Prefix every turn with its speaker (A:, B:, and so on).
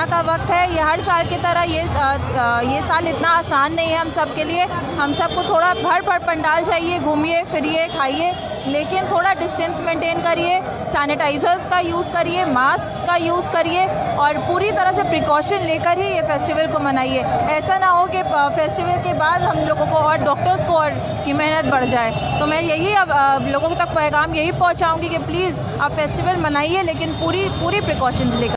A: Corona का वक्त है, ये हर साल की तरह ये साल इतना आसान नहीं है हम सब के लिए। हम सबको थोड़ा भर पंडाल चाहिए, घूमिए फिरिए खाइए, लेकिन थोड़ा डिस्टेंस मेंटेन करिए, सैनिटाइजर्स का यूज़ करिए, मास्क का यूज़ करिए और पूरी तरह से प्रिकॉशन लेकर ही ये फेस्टिवल को मनाइए। ऐसा ना हो कि फेस्टिवल के बाद हम लोगों को और डॉक्टर्स को और की मेहनत बढ़ जाए। तो मैं यही अब लोगों तक पैगाम यही पहुंचाऊंगी कि प्लीज़ आप फेस्टिवल मनाइए, लेकिन पूरी प्रिकॉशंस लेकर।